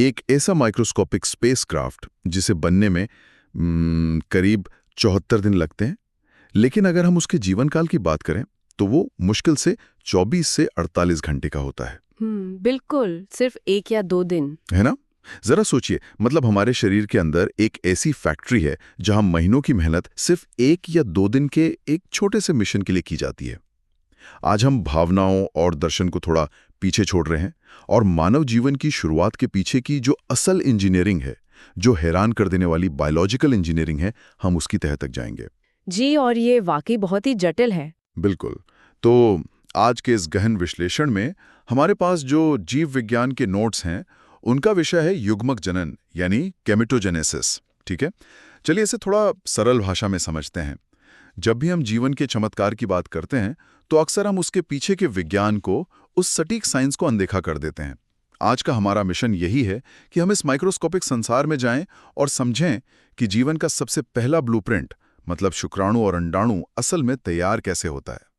एक ऐसा microscopic spacecraft जिसे बनने में करीब 74 दिन लगते हैं, लेकिन अगर हम उसके जीवन काल की बात करें तो वो मुश्किल से 24 से 48 घंटे का होता है। बिल्कुल, सिर्फ 1 या 2 दिन। है ना? जरा सोचिए, मतलब हमारे शरीर के अंदर एक ऐसी फैक्ट्री है जहां महीनों की मेहनत सिर्फ 1 या 2 दिन के एक छोटे से मिशन के लिए की जाती है। आज हम भावनाओं और दर्शन को थोड़ा पीछे छोड़ रहे हैं और मानव जीवन की शुरुआत के पीछे की जो असल इंजीनियरिंग है, जो हैरान कर देने वाली बायोलॉजिकल इंजीनियरिंग है, हम उसकी तह तक जाएंगे। जी, और ये वाकई बहुत ही जटिल है। बिल्कुल। तो आज के इस गहन विश्लेषण में हमारे पास जो जीव विज्ञान के नोट्स हैं, उनका विषय है युग्मक जनन यानी केमिटोजेनेसिस। ठीक है, चलिए इसे थोड़ा सरल भाषा में समझते हैं। जब भी हम जीवन के चमत्कार की बात करते हैं तो अक्सर हम उसके पीछे के विज्ञान को, उस सटीक साइंस को अनदेखा कर देते हैं। आज का हमारा मिशन यही है कि हम इस माइक्रोस्कोपिक संसार में जाएं और समझें कि जीवन का सबसे पहला ब्लूप्रिंट, मतलब शुक्राणु और अंडाणु, असल में तैयार कैसे होता है।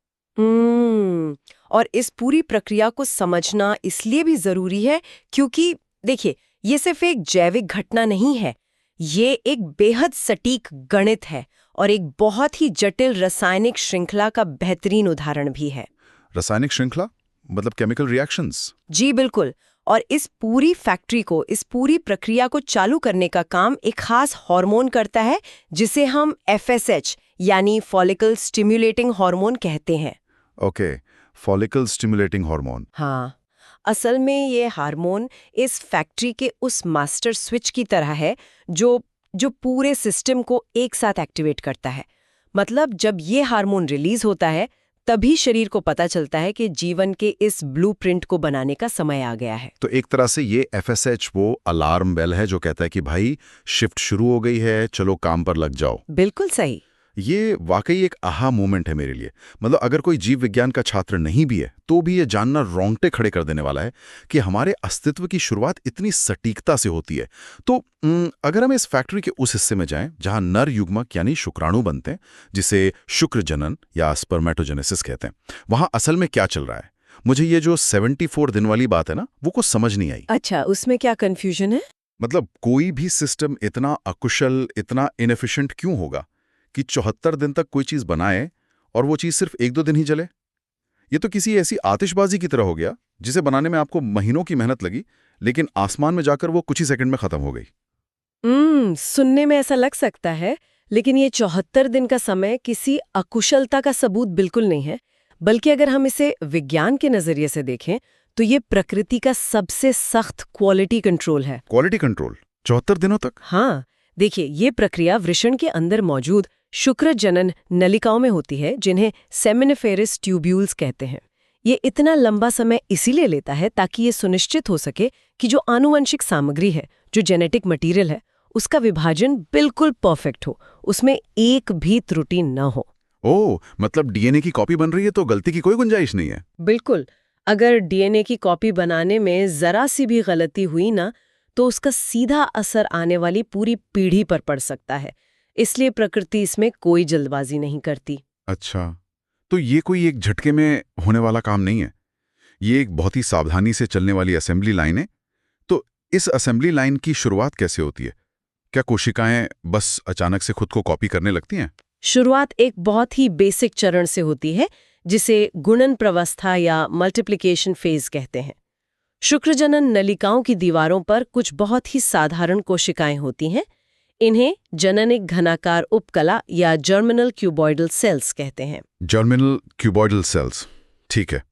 और इस पूरी प्रक्रिया को समझना इसलिए भी जरूरी है क्योंकि देखिए, ये सिर्फ एक जैविक घटना नहीं है, ये एक बेहद सटीक गणित है और एक बहुत ही जटिल रासायनिक श्रृंखला का बेहतरीन उदाहरण भी है। रासायनिक श्रृंखला मतलब केमिकल रिएक्शंस? जी बिल्कुल। और इस पूरी फैक्ट्री को, इस पूरी प्रक्रिया को चालू करने का काम एक खास हार्मोन करता है जिसे हम FSH यानी फॉलिकल स्टिम्युलेटिंग हार्मोन कहते हैं। Okay, follicle stimulating hormone. हाँ, असल में ये हार्मोन इस फैक्ट्री के उस मास्टर स्विच की तरह है जो पूरे सिस्टम को एक साथ एक्टिवेट करता है। मतलब जब ये हार्मोन रिलीज होता है तभी शरीर को पता चलता है कि जीवन के इस ब्लूप्रिंट को बनाने का समय आ गया है। तो एक तरह से ये FSH वो अलार्म बेल है जो कहता है कि भाई शिफ्ट शुरू हो गई है, चलो काम पर लग जाओ। बिल्कुल सही। ये वाकई एक आहा मोमेंट है मेरे लिए। मतलब अगर कोई जीव विज्ञान का छात्र नहीं भी है तो भी ये जानना रोंगटे खड़े कर देने वाला है कि हमारे अस्तित्व की शुरुआत इतनी सटीकता से होती है। तो अगर हम इस फैक्ट्री के उस हिस्से में जाएं जहां नर युग्मक यानी शुक्राणु बनते हैं, जिसे शुक्र जनन या स्पर्मेटोजेनेसिस कहते हैं, वहां असल में क्या चल रहा है? मुझे ये जो 74 दिन वाली बात है ना, वो कुछ समझ नहीं आई। अच्छा, उसमें क्या कंफ्यूजन है? मतलब कोई भी सिस्टम इतना अकुशल, इतना इनएफिशिएंट क्यों होगा कि 74 दिन तक कोई चीज बनाए और वो चीज सिर्फ 1-2 दिन ही जले? ये तो किसी ऐसी आतिशबाजी की तरह हो गया जिसे बनाने में आपको महीनों की मेहनत लगी, लेकिन आसमान में जाकर वो कुछ ही सेकंड में खत्म हो गई। सुनने में ऐसा लग सकता है, लेकिन ये 74 दिन का समय किसी अकुशलता का सबूत बिल्कुल नहीं है, बल्कि अगर हम इसे विज्ञान के नजरिए से देखें तो ये प्रकृति का सबसे सख्त क्वालिटी कंट्रोल है। क्वालिटी कंट्रोल 74 दिनों तक? हाँ, देखिए, ये प्रक्रिया वृषण के अंदर मौजूद शुक्र जनन नलिकाओं में होती है, जिन्हें सेमिनिफेरस ट्यूब्यूल्स कहते हैं। ये इतना लंबा समय इसीलिए लेता है ताकि ये सुनिश्चित हो सके कि जो आनुवंशिक सामग्री है, जो जेनेटिक मटेरियल है, उसका विभाजन बिल्कुल परफेक्ट हो, उसमें एक भी त्रुटि न हो। ओह, मतलब DNA की कॉपी बन रही है तो गलती की कोई गुंजाइश नहीं है। बिल्कुल। अगर DNA की कॉपी बनाने में जरा सी भी गलती हुई ना, तो उसका सीधा असर आने वाली पूरी पीढ़ी पर पड़ सकता है। इसलिए प्रकृति इसमें कोई जल्दबाजी नहीं करती। अच्छा, तो ये कोई एक झटके में होने वाला काम नहीं है, ये एक बहुत ही सावधानी से चलने वाली असेंबली लाइन है। तो इस असेंबली लाइन की शुरुआत कैसे होती है? क्या कोशिकाएं बस अचानक से खुद को कॉपी करने लगती हैं? शुरुआत एक बहुत ही बेसिक चरण से होती है, जिसे गुणन प्रवस्था या मल्टीप्लिकेशन फेज कहते हैं। शुक्रजनन नलिकाओं की दीवारों पर कुछ बहुत ही साधारण कोशिकाएं होती हैं। इन्हें जननिक घनाकार उपकला या जर्मिनल क्यूबॉइडल सेल्स कहते हैं। जर्मिनल क्यूबॉइडल सेल्स, ठीक है।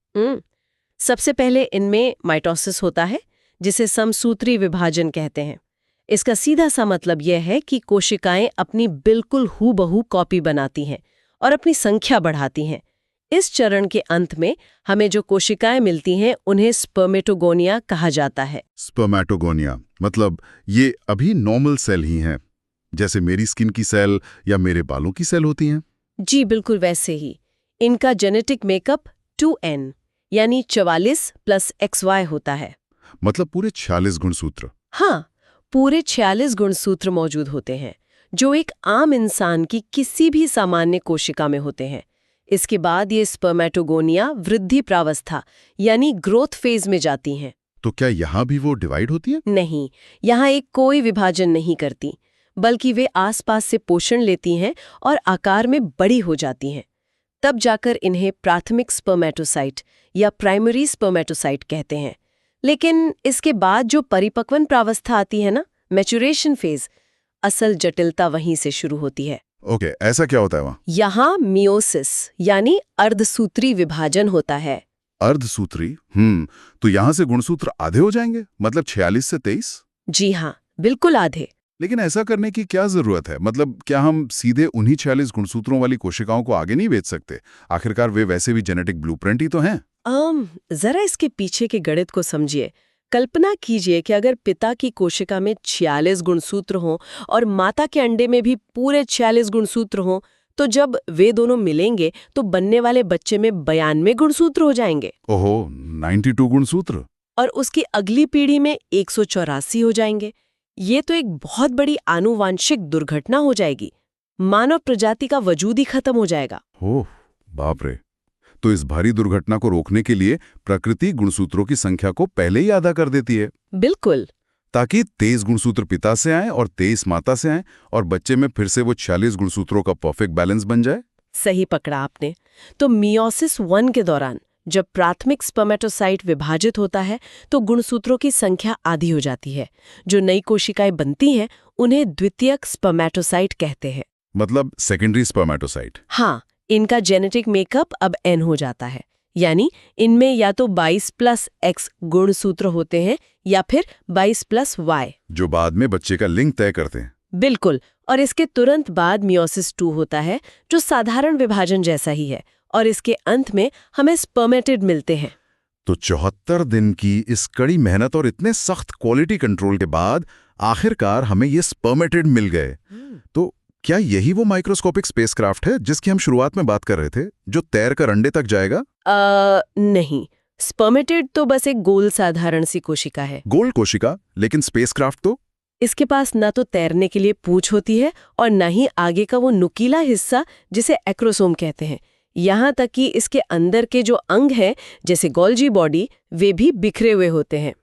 सबसे पहले इनमें माइटोसिस होता है, जिसे समसूत्री विभाजन कहते हैं। इसका सीधा सा मतलब यह है कि कोशिकाएं अपनी बिल्कुल हूबहू कॉपी बनाती हैं और अपनी संख्या बढ़ाती हैं। इस चरण के अंत में हमें जो कोशिकाएं मिलती हैं उन्हें स्पर्मेटोगोनिया कहा जाता है। स्पर्मेटोगोनिया मतलब ये अभी नॉर्मल सेल ही हैं, जैसे मेरी स्किन की सेल या मेरे बालों की सेल होती हैं? जी बिल्कुल वैसे ही। इनका जेनेटिक मेकअप 2n यानी 44 + XY होता है। मतलब पूरे 46 गुणसूत्र? हाँ, पूरे 46 गुणसूत्र मौजूद होते हैं, जो एक आम इंसान की किसी भी सामान्य कोशिका में होते हैं। इसके बाद ये स्पर्मेटोगोनिया वृद्धि प्रावस्था यानी ग्रोथ फेज में जाती हैं। तो क्या यहाँ भी वो डिवाइड होती है? नहीं, यहाँ एक कोई विभाजन नहीं करती, बल्कि वे आसपास से पोषण लेती हैं और आकार में बड़ी हो जाती हैं। तब जाकर इन्हें प्राथमिक स्पर्मेटोसाइट या प्राइमरी स्पर्मेटोसाइट कहते हैं। लेकिन इसके बाद जो परिपक्वन प्रावस्था आती है ना, मैच्योरेशन फेज, असल जटिलता वहीं से शुरू होती है। ओके, ऐसा क्या होता है वहाँ? यहाँ मियोसिस यानी अर्धसूत्री विभाजन होता है। अर्धसूत्री? तो यहाँ से गुणसूत्र आधे हो जाएंगे, मतलब 46 से 23? जी हाँ, बिल्कुल आधे। लेकिन ऐसा करने की क्या जरूरत है? मतलब क्या हम सीधे उन्हीं 46 गुणसूत्रों वाली कोशिकाओं को आगे नहीं भेज सकते? आखिरकार वे वैसे भी जेनेटिक ब्लूप्रिंट ही तो हैं। जरा इसके पीछे के गणित को समझिए। कल्पना कीजिए कि अगर पिता की कोशिका में 46 गुणसूत्र हों और माता के अंडे में भी पूरे 46 गुणसूत्र हों, तो जब वे दोनों मिलेंगे तो बनने वाले बच्चे में 92 गुणसूत्र हो जाएंगे। ओहो, 92 गुणसूत्र। और उसकी अगली पीढ़ी में 184 हो जाएंगे। ये तो एक बहुत बड़ी आनुवांशिक दुर्घटना हो जाएगी। मानव प्रजाति का वजूद ही खत्म हो जाएगा। ओह, बाप रे। तो इस भारी दुर्घटना को रोकने के लिए प्रकृति गुणसूत्रों की संख्या को पहले ही आधा कर देती है। बिल्कुल। ताकि 23 गुणसूत्र पिता से आए और 23 माता से आए और बच्चे में फिर से वो 46 गुणसूत्रों का परफेक्ट बैलेंस बन जाए। सही पकड़ा आपने। तो मियोसिस 1 के दौरान जब प्राथमिक स्पर्मेटोसाइट विभाजित होता है तो गुणसूत्रों की संख्या आधी हो जाती है। जो नई कोशिकाएं बनती हैं उन्हें द्वितीयक स्पर्मेटोसाइट कहते हैं। मतलब सेकेंडरी स्पर्मेटोसाइट। हाँ, इनका जेनेटिक मेकअप अब N हो जाता है, यानी इनमें या तो 22+X गुणसूत्र होते हैं या फिर 22+Y, जो बाद में बच्चे का लिंग तय करते हैं। बिल्कुल। और इसके तुरंत बाद मियोसिस 2 होता है, जो साधारण विभाजन जैसा ही है, और इसके अंत में हमें स्पर्मेटिड मिलते हैं। तो 74 दिन की इस कड़ी मेहनत और इतने सख्त क्वालिटी कंट्रोल के बाद आखिरकार हमें ये स्पर्मेटिड मिल गए। तो क्या यही वो माइक्रोस्कोपिक स्पेसक्राफ्ट है जिसकी हम शुरुआत में बात कर रहे थे, जो तैरकर अंडे तक जाएगा? नहीं, स्पर्मेटिड तो बस एक गोल साधारण सी कोशिका है। गोल कोशिका? लेकिन स्पेसक्राफ्ट तो? इसके पास ना तो तैरने के लिए पूंछ होती है और ना ही आगे का वो नुकीला हिस्सा जिसे एक्रोसोम कहते हैं। यहाँ तक कि इसके अंदर के जो अंग हैं, जैसे गोल्जी बॉडी, वे भी बिखरे हुए होते हैं।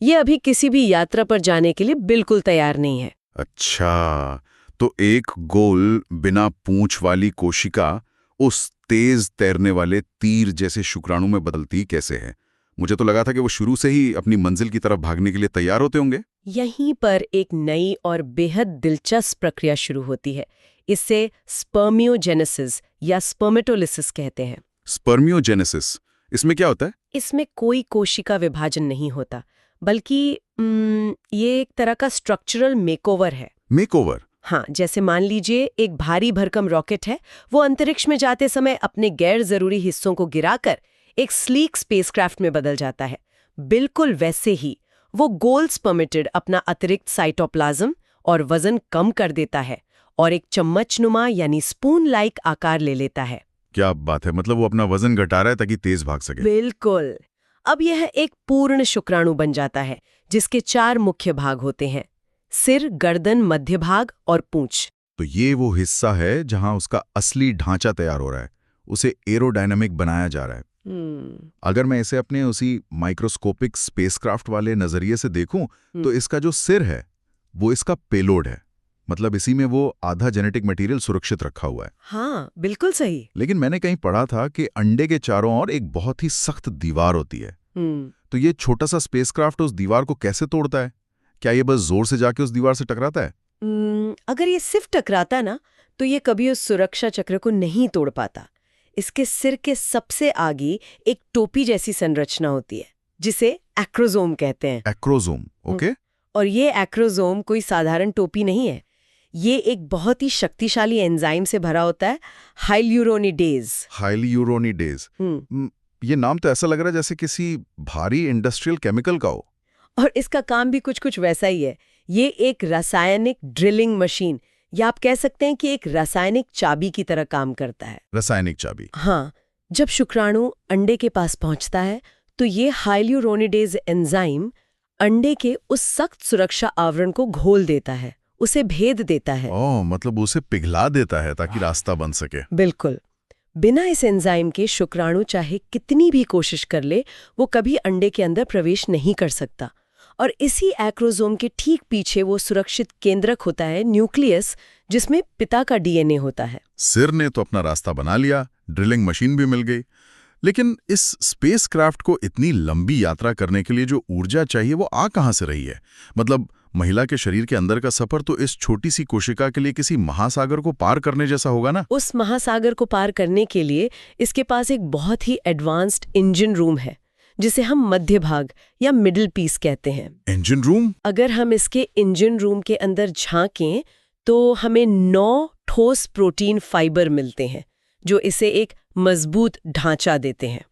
ये अभी किसी भी यात्रा पर जाने के लिए बिल्कुल तैयार नहीं है। अच्छा, तो एक गोल बिना पूंछ वाली कोशिका उस तेज तैरने वाले तीर जैसे शुक्राणु में बदलती कैसे है? मुझे तो लगा था कि वो शुरू से ही अपनी मंजिल की तरफ भागने के लिए तैयार होते होंगे। यहीं पर एक नई और बेहद दिलचस्प प्रक्रिया शुरू होती है। इसे स्पर्मियोजेनेसिस या स्पर्मेटोलिसिस कहते हैं। स्पर्मियोजेनेसिस, इसमें क्या होता है? इसमें कोई कोशिका विभाजन नहीं होता, बल्कि ये एक तरह का स्ट्रक्चरल मेकओवर है। मेकओवर? हाँ, जैसे मान लीजिए एक भारी भरकम रॉकेट है, वो अंतरिक्ष में जाते समय अपने गैर जरूरी हिस्सों को गिराकर एक स्लीक स्पेसक्राफ्ट में बदल जाता है। बिल्कुल वैसे ही वो गोल स्पर्मेटिड अपना अतिरिक्त साइटोप्लाज्म और वजन कम कर देता है और एक चम्मचनुमा यानी स्पून लाइक आकार ले लेता है। क्या बात है, मतलब वो अपना वजन घटा रहा है ताकि तेज भाग सके। बिल्कुल। अब यह एक पूर्ण शुक्राणु बन जाता है जिसके 4 मुख्य भाग होते हैं: सिर, गर्दन, मध्य भाग और पूंछ। तो ये वो हिस्सा है जहां उसका असली ढांचा तैयार हो रहा है, उसे एरोडायनामिक बनाया जा रहा है। अगर मैं इसे अपने उसी माइक्रोस्कोपिक स्पेसक्राफ्ट वाले नजरिए से देखूं तो इसका जो सिर है वो इसका पेलोड है, मतलब इसी में वो आधा जेनेटिक मटेरियल सुरक्षित रखा हुआ है। हाँ, बिल्कुल सही। लेकिन मैंने कहीं पढ़ा था कि अंडे के चारों ओर एक बहुत ही सख्त दीवार होती है। तो ये छोटा सा स्पेसक्राफ्ट उस दीवार को कैसे तोड़ता है? क्या ये बस जोर से जाके उस दीवार से टकराता है? अगर ये सिर्फ टकराता ना, तो ये कभी उस सुरक्षा चक्र को नहीं तोड़ पाता। इसके सिर के सबसे आगे एक टोपी जैसी संरचना होती है जिसे एक्रोसोम कहते हैं। Acrosome, okay. और ये एक्रोसोम कोई साधारण टोपी नहीं है। ये एक बहुत ही शक्तिशाली एंजाइम से भरा होता है, हाइल्यूरोनिडेज। हाइल्यूरोनिडेज, ये नाम तो ऐसा लग रहा है जैसे किसी भारी इंडस्ट्रियल केमिकल का हो। और इसका काम भी कुछ वैसा ही है। ये एक रासायनिक ड्रिलिंग मशीन, या आप कह सकते हैं कि एक रासायनिक चाबी की तरह काम करता है। रासायनिक चाबी? हाँ। जब शुक्राणु अंडे के पास पहुंचता है तो ये हाइल्यूरोनिडेज एंजाइम अंडे के उस सख्त सुरक्षा आवरण को घोल देता है, उसे भेद देता है। ओह, मतलब उसे पिघला देता है ताकि रास्ता बन सके। बिल्कुल। बिना इस एंजाइम के शुक्राणु चाहे कितनी भी कोशिश कर ले, वो कभी अंडे के अंदर प्रवेश नहीं कर सकता। और इसी एक्रोसोम के ठीक पीछे वो सुरक्षित केंद्रक होता है, न्यूक्लियस, जिसमें पिता का डीएनए होता है। सिर ने तो अपना रास्ता बना लिया, ड्रिलिंग मशीन भी मिल गई, लेकिन इस स्पेसक्राफ्ट को इतनी लंबी यात्रा करने के लिए जो ऊर्जा चाहिए वो आ कहां से रही है? मतलब महिला के शरीर के अंदर का सफर तो इस छोटी सी कोशिका के लिए किसी महासागर को पार करने जैसा होगा ना? उस महासागर को पार करने के लिए इसके पास एक बहुत ही एडवांस्ड इंजन रूम है, जिसे हम मध्य भाग या मिडिल पीस कहते हैं। Engine room? अगर हम इसके इंजन रूम के अंदर झांकें तो हमें 9 ठोस प्रोटीन फाइबर मिलते हैं, जो इसे एक मजबूत ढांचा देते हैं।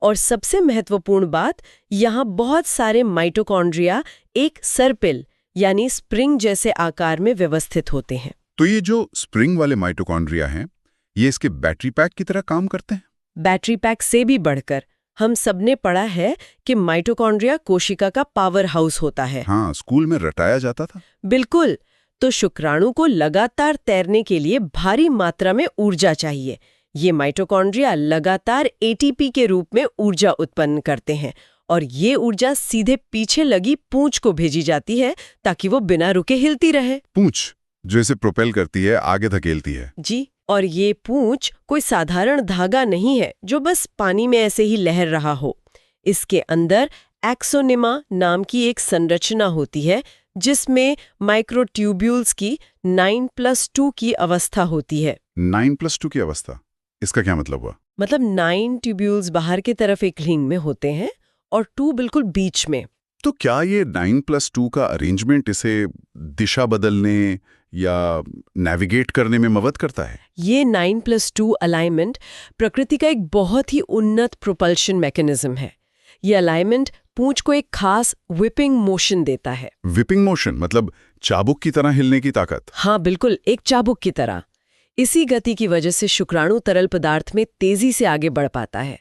और सबसे महत्वपूर्ण बात, यहाँ बहुत सारे माइटोकॉन्ड्रिया एक सर्पिल यानी स्प्रिंग जैसे आकार में व्यवस्थित होते हैं। तो ये जो स्प्रिंग वाले माइटोकॉन्ड्रिया हैं, ये इसके बैटरी पैक की तरह काम करते हैं? बैटरी पैक से भी बढ़कर, हम सबने पढ़ा है कि माइटोकॉन्ड्रिया कोशिका का पावर हाउस होता है। हाँ, स्कूल में रटाया जाता था। बिल्कुल। तो शुक्राणु को लगातार तैरने के लिए भारी मात्रा में ऊर्जा चाहिए। ये माइटोकॉन्ड्रिया लगातार एटीपी के रूप में ऊर्जा उत्पन्न करते हैं, और ये ऊर्जा सीधे पीछे लगी पूंछ को भेजी जाती है ताकि वो बिना रुके हिलती रहे। पूंछ जो इसे प्रोपेल करती है, आगे धकेलती है। जी, और ये पूंछ कोई साधारण धागा नहीं है जो बस पानी में ऐसे ही लहर रहा हो। इसके अंदर एक्सोनिमा नाम की एक संरचना होती है, जिसमें माइक्रोट्यूब्यूल्स की 9+2 की अवस्था होती है। 9+2 की अवस्था? इसका क्या मतलब हुआ? मतलब 9 ट्यूब्यूल्स बाहर की तरफ एक रिंग में होते हैं और 2 बिल्कुल बीच में। तो क्या ये 9+2 का अरेंजमेंट इसे दिशा बदलने या नेविगेट करने में मदद करता है? ये 9+2 अलाइनमेंट प्रकृति का एक बहुत ही उन्नत प्रोपल्शन मैकेनिज्म है। ये अलाइनमेंट पूंछ को एक खास विपिंग मोशन देता है। विपिंग मोशन मतलब चाबुक की तरह हिलने की ताकत? हाँ बिल्कुल, एक चाबुक की तरह। इसी गति की वजह से शुक्राणु तरल पदार्थ में तेजी से आगे बढ़ पाता है।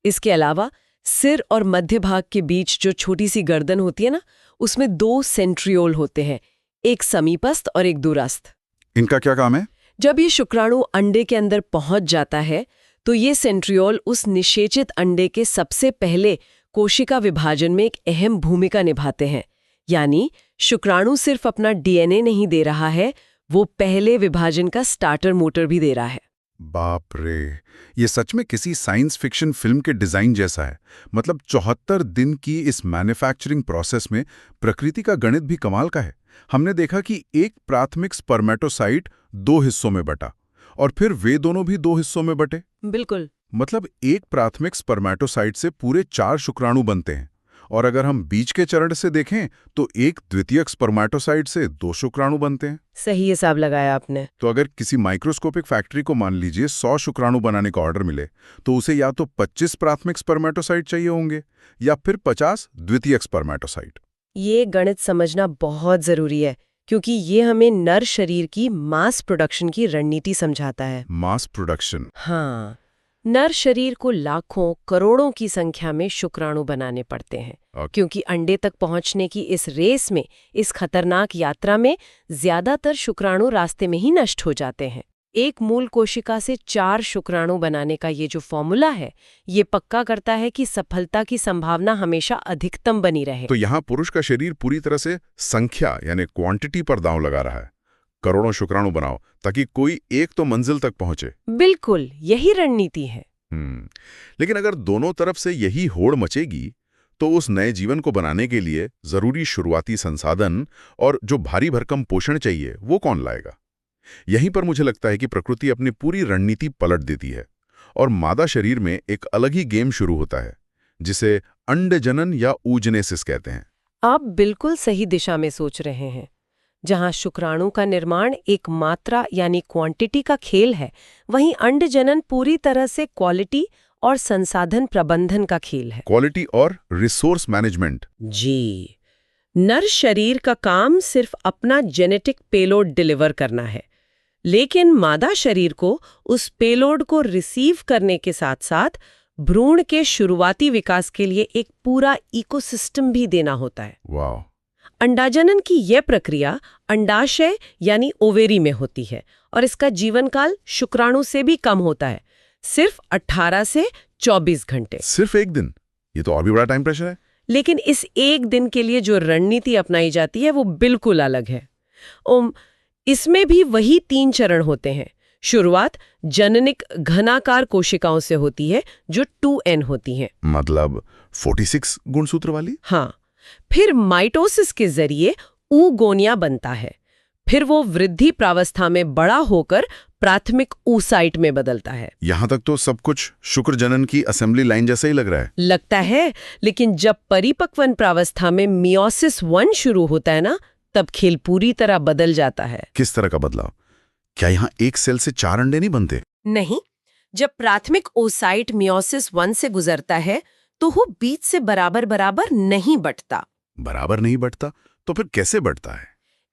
इसके अलावा सिर और मध्य भाग के बीच जो छोटी सी गर्दन होती है ना, उसमें 2 सेंट्रियोल होते हैं, एक समीपस्थ और एक दूरस्थ। इनका क्या काम है? जब ये शुक्राणु अंडे के अंदर पहुंच जाता है तो ये सेंट्रियोल उस निषेचित अंडे के सबसे पहले कोशिका विभाजन में एक अहम भूमिका निभाते हैं। यानी शुक्राणु सिर्फ अपना डीएनए नहीं दे रहा है, वो पहले विभाजन का स्टार्टर मोटर भी दे रहा है। बाप रे, ये सच में किसी साइंस फिक्शन फिल्म के डिजाइन जैसा है। मतलब 74 दिन की इस मैन्युफैक्चरिंग प्रोसेस में प्रकृति का गणित भी कमाल का है। हमने देखा कि एक प्राथमिक स्पर्मेटोसाइट 2 हिस्सों में बटा और फिर वे दोनों भी 2 हिस्सों में बटे। बिल्कुल। मतलब एक प्राथमिक स्पर्मेटोसाइट से पूरे 4 शुक्राणु बनते हैं, और अगर हम बीच के चरण से देखें तो एक द्वितीयक स्पर्मेटोसाइट से 2 शुक्राणु बनते हैं। सही हिसाब लगाया आपने। तो अगर किसी माइक्रोस्कोपिक फैक्ट्री को मान लीजिए 100 शुक्राणु बनाने का ऑर्डर मिले, तो उसे या तो 25 प्राथमिक स्पर्मेटोसाइट चाहिए होंगे या फिर 50 द्वितीयक स्पर्मेटोसाइट। ये गणित समझना बहुत जरूरी है, क्योंकि ये हमें नर शरीर की मास प्रोडक्शन की रणनीति समझाता है। Mass production? हाँ, नर शरीर को लाखों करोड़ों की संख्या में शुक्राणु बनाने पड़ते हैं, क्योंकि अंडे तक पहुंचने की इस रेस में, इस खतरनाक यात्रा में ज्यादातर शुक्राणु रास्ते में ही नष्ट हो जाते हैं। एक मूल कोशिका से 4 शुक्राणु बनाने का ये जो फॉर्मूला है, ये पक्का करता है कि सफलता की संभावना हमेशा अधिकतम बनी रहे। तो यहाँ पुरुष का शरीर पूरी तरह से संख्या यानी क्वांटिटी पर दांव लगा रहा है। करोड़ों शुक्राणु बनाओ ताकि कोई एक तो मंजिल तक पहुंचे। बिल्कुल, यही रणनीति है। लेकिन अगर दोनों तरफ से यही होड़ मचेगी, तो उस नए जीवन को बनाने के लिए जरूरी शुरुआती संसाधन और जो भारी भरकम पोषण चाहिए, वो कौन लाएगा? यहीं पर मुझे लगता है कि प्रकृति अपनी पूरी रणनीति पलट देती है और मादा शरीर में एक अलग ही गेम शुरू होता है, जिसे अंडजनन या ऊजनेसिस कहते हैं। आप बिल्कुल सही दिशा में सोच रहे हैं। जहां शुक्राणु का निर्माण एक मात्रा यानी क्वांटिटी का खेल है, वहीं अंडजनन पूरी तरह से क्वालिटी और संसाधन प्रबंधन का खेल है। क्वालिटी और रिसोर्स मैनेजमेंट? जी। नर शरीर का काम सिर्फ अपना जेनेटिक पेलोड डिलीवर करना है, लेकिन मादा शरीर को उस पेलोड को रिसीव करने के साथ साथ भ्रूण के शुरुआती विकास के लिए एक पूरा इकोसिस्टम भी देना होता है। वाह। अंडाजनन की यह प्रक्रिया अंडाशय यानी ओवेरी में होती है और इसका जीवन काल शुक्राणु से भी कम होता है। सिर्फ 18 से 24 घंटे। सिर्फ एक दिन? ये तो और भी बड़ा टाइम प्रेशर है। लेकिन इस एक दिन के लिए जो रणनीति अपनाई जाती है वो बिल्कुल अलग है। इसमें भी वही 3 चरण होते हैं। शुरुआत जननिक घनाकार कोशिकाओं से होती है जो 2n होती हैं। मतलब 46 गुणसूत्र वाली? हाँ। फिर माइटोसिस के जरिए ऊगोनिया बनता है। फिर वो वृद्धि प्रावस्था में बड़ा होकर प्राथमिक ऊसाइट में बदलता है। यहाँ तक तो सब कुछ शुक्र जनन की असेंबली लाइन जैसा ही लग रहा है। लगता है, लेकिन जब परिपक्वन प्रावस्था में मियोसिस 1 शुरू होता है ना, तब खेल पूरी तरह बदल जाता है। किस तरह का बदलाव? क्या यहाँ एक सेल से 4 अंडे नहीं बनते? नहीं। जब प्राथमिक ओसाइट मियोसिस 1 से गुजरता है तो वो बीच से बराबर बराबर नहीं बंटता। बराबर नहीं बढ़ता? तो फिर कैसे बढ़ता है?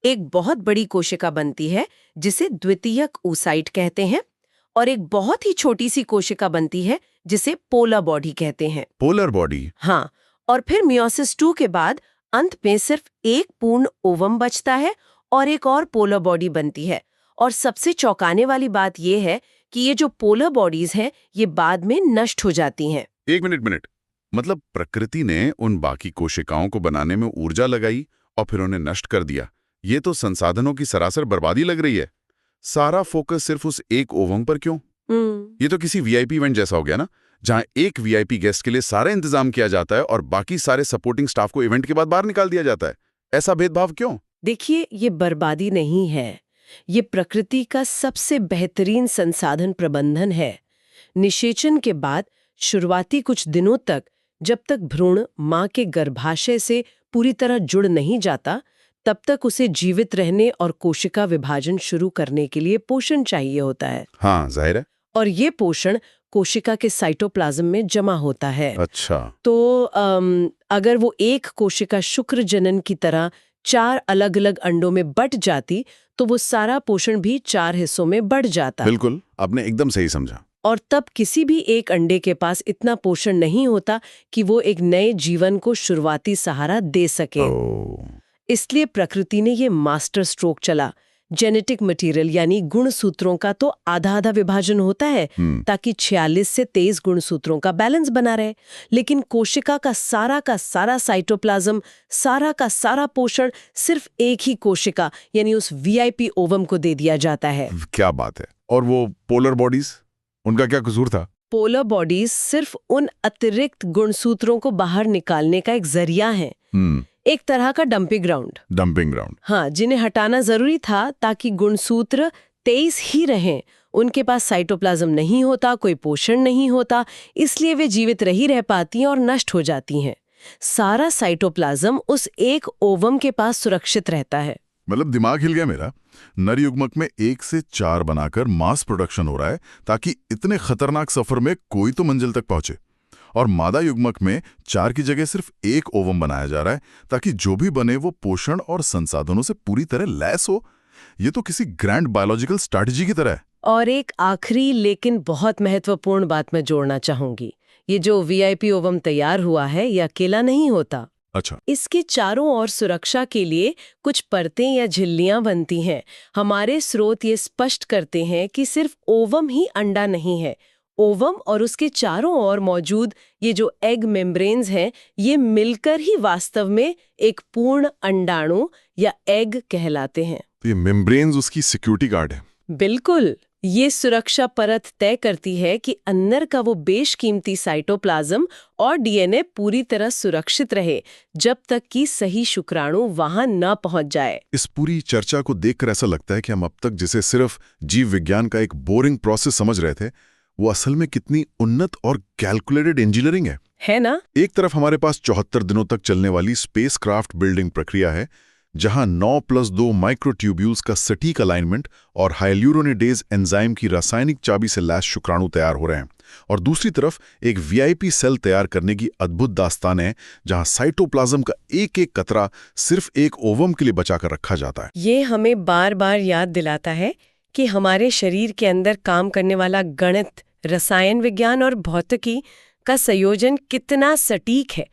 एक बहुत बड़ी कोशिका बनती है जिसे द्वितीयक oocyte कहते हैं, और एक बहुत ही छोटी सी कोशिका बनती है जिसे पोलर बॉडी कहते हैं। Polar body? हाँ। और फिर मियोसिस 2 के बाद अंत में सिर्फ एक पूर्ण ओवम बचता है और एक और पोलर बॉडी बनती है। और सबसे चौंकाने वाली बात यह है कि ये जो पोलर बॉडीज हैं ये बाद में नष्ट हो जाती हैं। एक मिनट, मतलब प्रकृति ने उन बाकी कोशिकाओं को बनाने में ऊर्जा लगाई और फिर उन्हें नष्ट कर दिया। ये तो संसाधनों की सरासर बर्बादी लग रही है। सारा फोकस सिर्फ उस एक ओवम पर क्यों? ये तो किसी वीआईपी इवेंट जैसा हो गया ना, जहां एक वीआईपी गेस्ट के लिए सारा इंतजाम किया जाता है और बाकी सारे सपोर्टिंग स्टाफ को इवेंट के बाद बाहर निकाल दिया जाता है। ऐसा भेदभाव क्यों? देखिए, ये बर्बादी नहीं है, ये प्रकृति का सबसे बेहतरीन संसाधन प्रबंधन है। निषेचन के बाद शुरुआती कुछ दिनों तक, जब तक भ्रूण मां के गर्भाशय से पूरी तरह जुड़ नहीं जाता, तब तक उसे जीवित रहने और कोशिका विभाजन शुरू करने के लिए पोषण चाहिए होता है। हाँ, जाहिर है। और ये पोषण कोशिका के साइटोप्लाज्म में जमा होता है। अच्छा। तो अगर वो एक कोशिका शुक्र जनन की तरह 4 अलग-अलग अंडों में बट जाती तो वो सारा पोषण भी 4 हिस्सों में बढ़ जाता। बिल्कुल, आपने एकदम सही समझा। और तब किसी भी एक अंडे के पास इतना पोषण नहीं होता कि वो एक नए जीवन को शुरुआती सहारा दे सके। इसलिए प्रकृति ने ये मास्टर स्ट्रोक चला। जेनेटिक मटेरियल यानी गुणसूत्रों का तो आधा-आधा विभाजन होता है ताकि 46 से 23 गुणसूत्रों का बैलेंस बना रहे, लेकिन कोशिका का सारा साइटोप्लाज्म, सारा का सारा पोषण सिर्फ एक ही कोशिका यानी उस वीआईपी ओवम को दे दिया जाता है। क्या बात है। और वो पोलर बॉडीज, उनका क्या कसूर था? पोलर बॉडीज सिर्फ उन अतिरिक्त गुणसूत्रों को बाहर निकालने का एक जरिया है, एक तरह का डंपिंग ग्राउंड। हाँ, जिन्हें हटाना जरूरी था ताकि गुणसूत्र 23 ही रहें। उनके पास साइटोप्लाज्म नहीं होता, कोई पोषण नहीं होता, इसलिए वे जीवित रह पाती हैं और नष्ट हो जाती हैं। सारा साइटोप्लाज्म उस एक ओवम के पास सुरक्षित रहता है। मतलब दिमाग हिल गया मेरा। नर युग्मक में 1 से 4 बनाकर मास प्रोडक्शन हो रहा है ताकि इतने खतरनाक सफर में कोई तो मंजिल तक पहुंचे, और मादा युग्मक में 4 की जगह सिर्फ एक ओवम बनाया जा रहा है ताकि जो भी बने वो पोषण और संसाधनों से पूरी तरह लैस हो। ये तो किसी ग्रैंड बायोलॉजिकल स्ट्रैटेजी की तरह है। और एक आखिरी लेकिन बहुत महत्वपूर्ण बात मैं जोड़ना चाहूंगी। ये जो वीआईपी ओवम तैयार हुआ है ये अकेला नहीं होता। अच्छा। इसके चारों ओर सुरक्षा के लिए कुछ परतें या झिल्लियां बनती हैं। हमारे स्रोत ये स्पष्ट करते हैं कि सिर्फ ओवम ही अंडा नहीं है। ओवम और उसके चारों ओर मौजूद ये जो एग मेम्ब्रेन्स हैं, ये मिलकर ही वास्तव में एक पूर्ण अंडाणु या एग कहलाते हैं। तो ये मेम्ब्रेन्स उसकी सिक्योरिटी गार्ड है। बिल्कुल। ये सुरक्षा परत तय करती है कि अंदर का वो बेशकीमती साइटोप्लाज्म और डीएनए पूरी तरह सुरक्षित रहे जब तक कि सही शुक्राणु वहां न पहुंच जाए। इस पूरी चर्चा को देखकर ऐसा लगता है कि हम अब तक जिसे सिर्फ जीव विज्ञान का एक बोरिंग प्रोसेस समझ रहे थे, वो असल में कितनी उन्नत और कैलकुलेटेड इंजीनियरिंग है ना? एक तरफ हमारे पास 74 दिनों तक चलने वाली स्पेसक्राफ्ट बिल्डिंग प्रक्रिया है, जहां 9+2 माइक्रोट्यूब्यूल्स का सटीक अलाइनमेंट और हाइल्यूरोनिडेज एंजाइम की रासायनिक चाबी से लैस शुक्राणु तैयार हो रहे हैं, और दूसरी तरफ एक वीआईपी सेल तैयार करने की अद्भुत दास्तान है, जहां साइटोप्लाज्म का एक-एक कतरा सिर्फ एक ओवम के लिए बचाकर रखा जाता है। ये हमें बार बार याद दिलाता है कि हमारे शरीर के अंदर काम करने वाला गणित, रसायन विज्ञान और भौतिकी का संयोजन कितना सटीक है।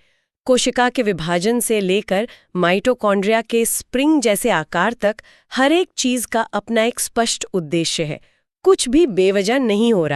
कोशिका के विभाजन से लेकर माइटोकॉन्ड्रिया के स्प्रिंग जैसे आकार तक हर एक चीज का अपना एक स्पष्ट उद्देश्य है। कुछ भी बेवजह नहीं हो रहा।